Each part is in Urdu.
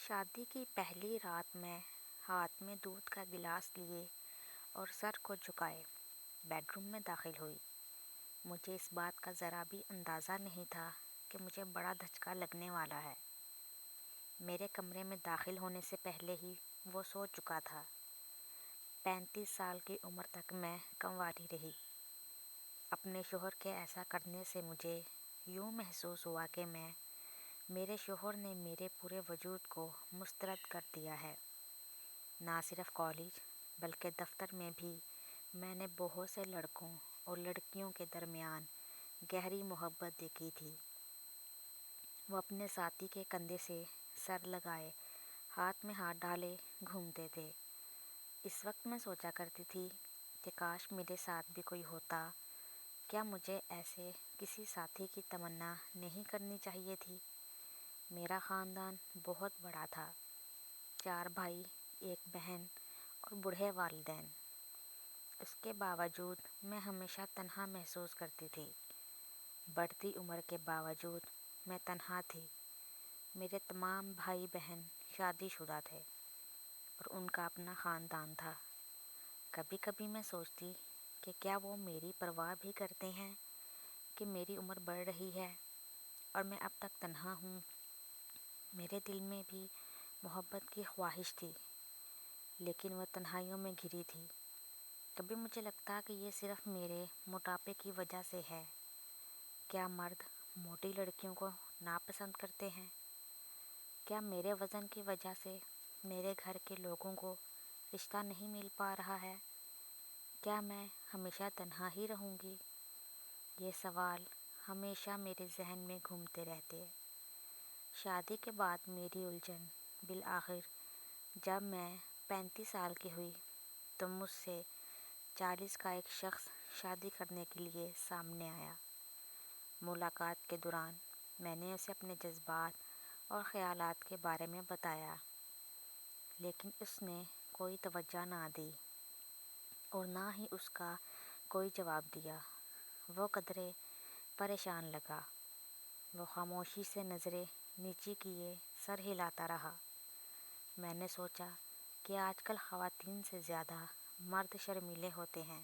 شادی کی پہلی رات میں ہاتھ میں دودھ کا گلاس لیے اور سر کو جھکائے بیڈ روم میں داخل ہوئی۔ مجھے اس بات کا ذرا بھی اندازہ نہیں تھا کہ مجھے بڑا دھچکا لگنے والا ہے۔ میرے کمرے میں داخل ہونے سے پہلے ہی وہ سو چکا تھا۔ 35 سال کی عمر تک میں کنواری رہی۔ اپنے شوہر کے ایسا کرنے سے مجھے یوں محسوس ہوا کہ میرے شوہر نے میرے پورے وجود کو مسترد کر دیا ہے۔ نہ صرف کالج بلکہ دفتر میں بھی میں نے بہت سے لڑکوں اور لڑکیوں کے درمیان گہری محبت دیکھی تھی۔ وہ اپنے ساتھی کے کندھے سے سر لگائے، ہاتھ میں ہاتھ ڈالے گھومتے تھے۔ اس وقت میں سوچا کرتی تھی کہ کاش میرے ساتھ بھی کوئی ہوتا۔ کیا مجھے ایسے کسی ساتھی کی تمنا نہیں کرنی چاہیے تھی؟ میرا خاندان بہت بڑا تھا، 4 بھائی، 1 بہن اور بوڑھے والدین۔ اس کے باوجود میں ہمیشہ تنہا محسوس کرتی تھی۔ بڑھتی عمر کے باوجود میں تنہا تھی۔ میرے تمام بھائی بہن شادی شدہ تھے اور ان کا اپنا خاندان تھا۔ کبھی کبھی میں سوچتی کہ کیا وہ میری پرواہ بھی کرتے ہیں کہ میری عمر بڑھ رہی ہے اور میں اب تک تنہا ہوں۔ میرے دل میں بھی محبت کی خواہش تھی، لیکن وہ تنہائیوں میں گھری تھی۔ کبھی مجھے لگتا کہ یہ صرف میرے موٹاپے کی وجہ سے ہے۔ کیا مرد موٹی لڑکیوں کو ناپسند کرتے ہیں؟ کیا میرے وزن کی وجہ سے میرے گھر کے لوگوں کو رشتہ نہیں مل پا رہا ہے؟ کیا میں ہمیشہ تنہا ہی رہوں گی؟ یہ سوال ہمیشہ میرے ذہن میں گھومتے رہتے ہیں۔ شادی کے بعد میری الجھن بالآخر جب میں 35 سال کی ہوئی تو مجھ سے 40 کا ایک شخص شادی کرنے کے لیے سامنے آیا۔ ملاقات کے دوران میں نے اسے اپنے جذبات اور خیالات کے بارے میں بتایا، لیکن اس نے کوئی توجہ نہ دی اور نہ ہی اس کا کوئی جواب دیا۔ وہ قدرے پریشان لگا۔ وہ خاموشی سے نظریں نیچی کیے سر ہلاتا رہا۔ میں نے سوچا کہ آج کل خواتین سے زیادہ مرد شرمیلے ہوتے ہیں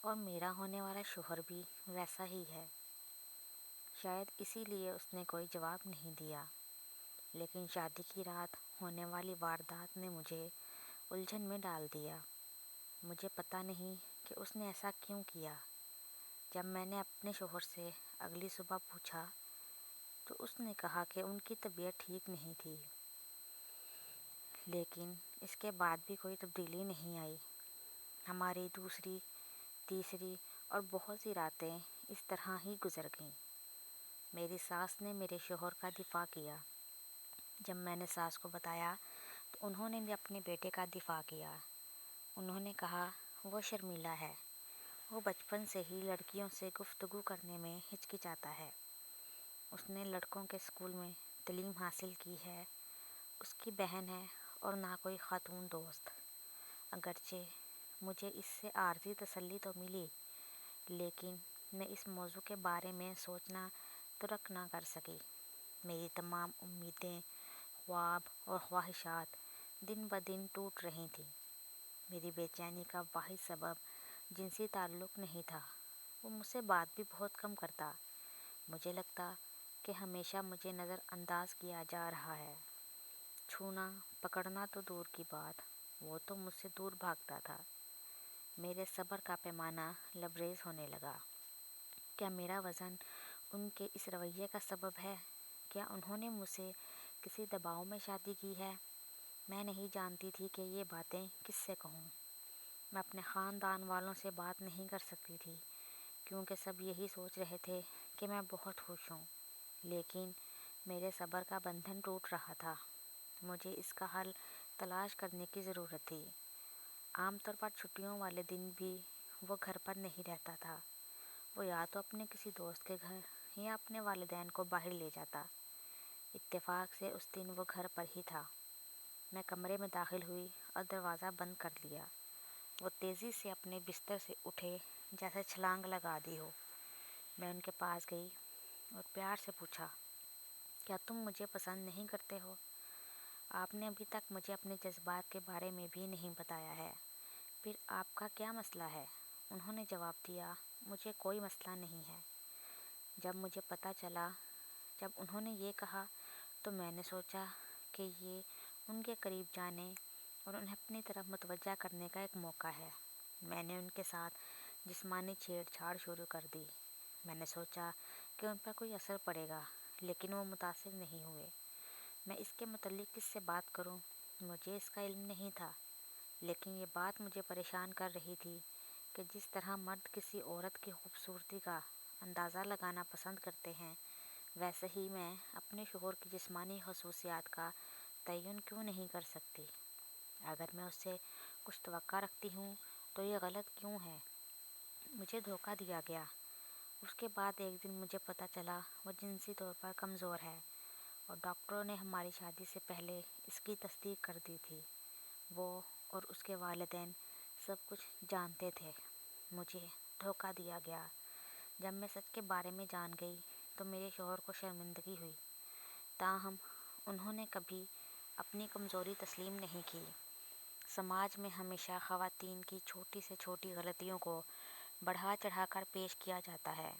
اور میرا ہونے والا شوہر بھی ویسا ہی ہے۔ شاید اسی لیے اس نے کوئی جواب نہیں دیا، لیکن شادی کی رات ہونے والی واردات نے مجھے الجھن میں ڈال دیا۔ مجھے پتہ نہیں کہ اس نے ایسا کیوں کیا۔ جب میں نے اپنے شوہر سے اگلی صبح پوچھا تو اس نے کہا کہ ان کی طبیعت ٹھیک نہیں تھی، لیکن اس کے بعد بھی کوئی تبدیلی نہیں آئی۔ ہماری دوسری، تیسری اور بہت سی راتیں اس طرح ہی گزر گئیں۔ میری ساس نے میرے شوہر کا دفاع کیا۔ جب میں نے ساس کو بتایا تو انہوں نے بھی اپنے بیٹے کا دفاع کیا۔ انہوں نے کہا وہ شرمیلا ہے، وہ بچپن سے ہی لڑکیوں سے گفتگو کرنے میں ہچکچاتا ہے، اس نے لڑکوں کے اسکول میں تعلیم حاصل کی ہے، اس کی بہن ہے اور نہ کوئی خاتون دوست۔ اگرچہ مجھے اس سے عارضی تسلی تو ملی، لیکن میں اس موضوع کے بارے میں سوچنا ترک نہ کر سکی۔ میری تمام امیدیں، خواب اور خواہشات دن بدن ٹوٹ رہی تھیں۔ میری بے چینی کا واحد سبب جنسی تعلق نہیں تھا۔ وہ مجھ سے بات بھی بہت کم کرتا۔ مجھے لگتا کہ ہمیشہ مجھے نظر انداز کیا جا رہا ہے۔ چھونا پکڑنا تو دور کی بات، وہ تو مجھ سے دور بھاگتا تھا۔ میرے صبر کا پیمانہ لبریز ہونے لگا۔ کیا میرا وزن ان کے اس رویے کا سبب ہے؟ کیا انہوں نے مجھ سے کسی دباؤ میں شادی کی ہے؟ میں نہیں جانتی تھی کہ یہ باتیں کس سے کہوں۔ میں اپنے خاندان والوں سے بات نہیں کر سکتی تھی، کیونکہ سب یہی سوچ رہے تھے کہ میں بہت خوش ہوں، لیکن میرے صبر کا بندھن ٹوٹ رہا تھا۔ مجھے اس کا حل تلاش کرنے کی ضرورت تھی۔ عام طور پر چھٹیوں والے دن بھی وہ گھر پر نہیں رہتا تھا۔ وہ یا تو اپنے کسی دوست کے گھر یا اپنے والدین کو باہر لے جاتا۔ اتفاق سے اس دن وہ گھر پر ہی تھا۔ میں کمرے میں داخل ہوئی اور دروازہ بند کر لیا۔ وہ تیزی سے اپنے بستر سے اٹھے جیسے چھلانگ لگا دی ہو۔ میں ان کے پاس گئی اور پیار سے پوچھا، کیا تم مجھے پسند نہیں کرتے ہو؟ آپ نے ابھی تک مجھے اپنے جذبات کے بارے میں بھی نہیں بتایا ہے، پھر آپ کا کیا مسئلہ ہے؟ انہوں نے جواب دیا، مجھے کوئی مسئلہ نہیں ہے۔ جب مجھے پتہ چلا، جب انہوں نے یہ کہا تو میں نے سوچا کہ یہ ان کے قریب جانے اور انہیں اپنی طرف متوجہ کرنے کا ایک موقع ہے۔ میں نے ان کے ساتھ جسمانی چھیڑ چھاڑ شروع کر دی۔ میں نے سوچا کہ ان پر کوئی اثر پڑے گا، لیکن وہ متاثر نہیں ہوئے۔ میں اس کے متعلق کس سے بات کروں؟ مجھے اس کا علم نہیں تھا، لیکن یہ بات مجھے پریشان کر رہی تھی کہ جس طرح مرد کسی عورت کی خوبصورتی کا اندازہ لگانا پسند کرتے ہیں، ویسے ہی میں اپنے شوہر کی جسمانی خصوصیات کا تعین کیوں نہیں کر سکتی؟ اگر میں اس سے کچھ توقع رکھتی ہوں تو یہ غلط کیوں ہے؟ مجھے دھوکہ دیا گیا۔ اس کے بعد ایک دن مجھے پتہ چلا وہ جنسی طور پر کمزور ہے، اور ڈاکٹروں نے ہماری شادی سے پہلے اس کی تصدیق کر دی تھی۔ وہ اور اس کے والدین سب کچھ جانتے تھے۔ مجھے دھوکہ دیا گیا۔ جب میں سچ کے بارے میں جان گئی تو میرے شوہر کو شرمندگی ہوئی، تاہم انہوں نے کبھی اپنی کمزوری تسلیم نہیں کی۔ سماج میں ہمیشہ خواتین کی چھوٹی سے چھوٹی غلطیوں کو بڑھا چڑھا کر پیش کیا جاتا ہے۔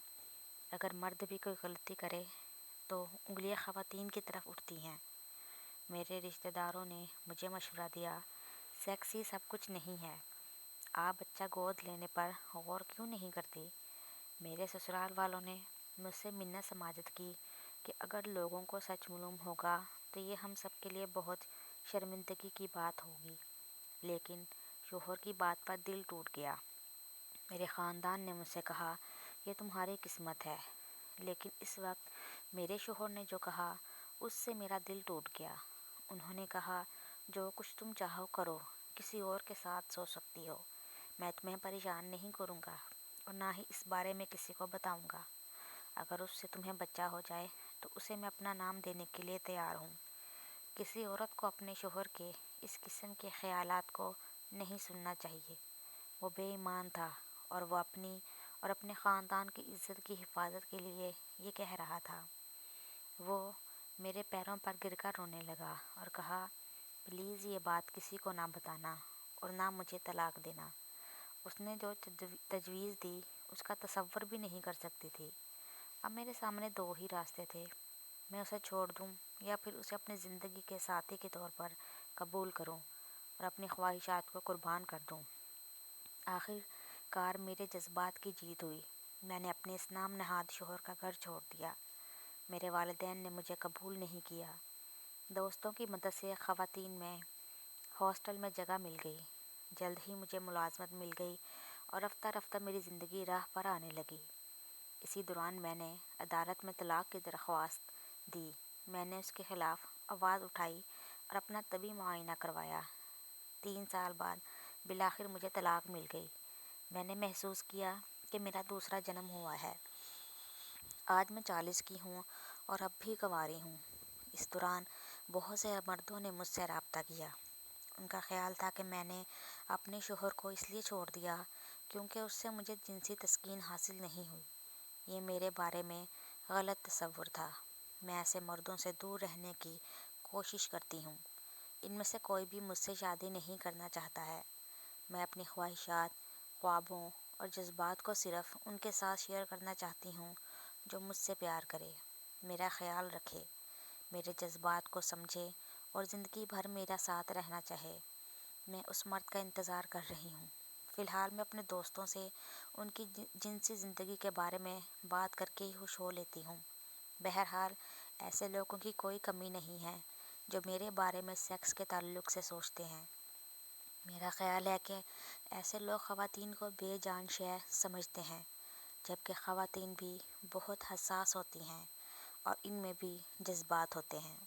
اگر مرد بھی کوئی غلطی کرے تو انگلیاں خواتین کی طرف اٹھتی ہیں۔ میرے رشتہ داروں نے مجھے مشورہ دیا، سیکس ہی سب کچھ نہیں ہے، آپ بچہ گود لینے پر غور کیوں نہیں کرتی؟ میرے سسرال والوں نے مجھ سے منت سماجت کی کہ اگر لوگوں کو سچ معلوم ہوگا تو یہ ہم سب کے لیے بہت شرمندگی کی بات ہوگی، لیکن شوہر کی بات پر دل ٹوٹ گیا۔ میرے خاندان نے مجھ سے کہا، یہ تمہاری قسمت ہے، لیکن اس وقت میرے شوہر نے جو کہا اس سے میرا دل ٹوٹ گیا۔ انہوں نے کہا، جو کچھ تم چاہو کرو، کسی اور کے ساتھ سو سکتی ہو، میں تمہیں پریشان نہیں کروں گا اور نہ ہی اس بارے میں کسی کو بتاؤں گا۔ اگر اس سے تمہیں بچہ ہو جائے تو اسے میں اپنا نام دینے کے لیے تیار ہوں۔ کسی عورت کو اپنے شوہر کے اس قسم کے خیالات کو نہیں سننا چاہیے۔ وہ بے ایمان تھا، اور وہ اپنی اور اپنے خاندان کی عزت کی حفاظت کے لیے یہ کہہ رہا تھا۔ وہ میرے پیروں پر گر کر رونے لگا اور کہا، پلیز یہ بات کسی کو نہ بتانا اور نہ مجھے طلاق دینا۔ اس نے جو تجویز دی اس کا تصور بھی نہیں کر سکتی تھی۔ اب میرے سامنے دو ہی راستے تھے، میں اسے چھوڑ دوں یا پھر اسے اپنی زندگی کے ساتھی کے طور پر قبول کروں اور اپنی خواہشات کو قربان کر دوں۔ آخر کار میرے جذبات کی جیت ہوئی۔ میں نے اپنے اس نام نہاد شوہر کا گھر چھوڑ دیا۔ میرے والدین نے مجھے قبول نہیں کیا۔ دوستوں کی مدد سے خواتین میں ہاسٹل میں جگہ مل گئی۔ جلد ہی مجھے ملازمت مل گئی اور رفتہ رفتہ میری زندگی راہ پر آنے لگی۔ اسی دوران میں نے عدالت میں طلاق کی درخواست دی۔ میں نے اس کے خلاف آواز اٹھائی اور اپنا طبی معائنہ کروایا۔ 3 سال بعد بالآخر مجھے طلاق مل گئی۔ میں نے محسوس کیا کہ میرا دوسرا جنم ہوا ہے۔ آج میں 40 کی ہوں اور اب بھی کنواری ہوں۔ اس دوران بہت سے مردوں نے مجھ سے رابطہ کیا۔ ان کا خیال تھا کہ میں نے اپنے شوہر کو اس لیے چھوڑ دیا کیونکہ اس سے مجھے جنسی تسکین حاصل نہیں ہوئی۔ یہ میرے بارے میں غلط تصور تھا۔ میں ایسے مردوں سے دور رہنے کی کوشش کرتی ہوں۔ ان میں سے کوئی بھی مجھ سے شادی نہیں کرنا چاہتا ہے۔ میں اپنی خواہشات، خوابوں اور جذبات کو صرف ان کے ساتھ شیئر کرنا چاہتی ہوں جو مجھ سے پیار کرے، میرا خیال رکھے، میرے جذبات کو سمجھے اور زندگی بھر میرا ساتھ رہنا چاہے۔ میں اس مرد کا انتظار کر رہی ہوں۔ فی الحال میں اپنے دوستوں سے ان کی جنسی زندگی کے بارے میں بات کر کے ہی خوش ہو لیتی ہوں۔ بہرحال ایسے لوگوں کی کوئی کمی نہیں ہے جو میرے بارے میں سیکس کے تعلق سے سوچتے ہیں۔ میرا خیال ہے کہ ایسے لوگ خواتین کو بے جان شے سمجھتے ہیں، جبکہ خواتین بھی بہت حساس ہوتی ہیں اور ان میں بھی جذبات ہوتے ہیں۔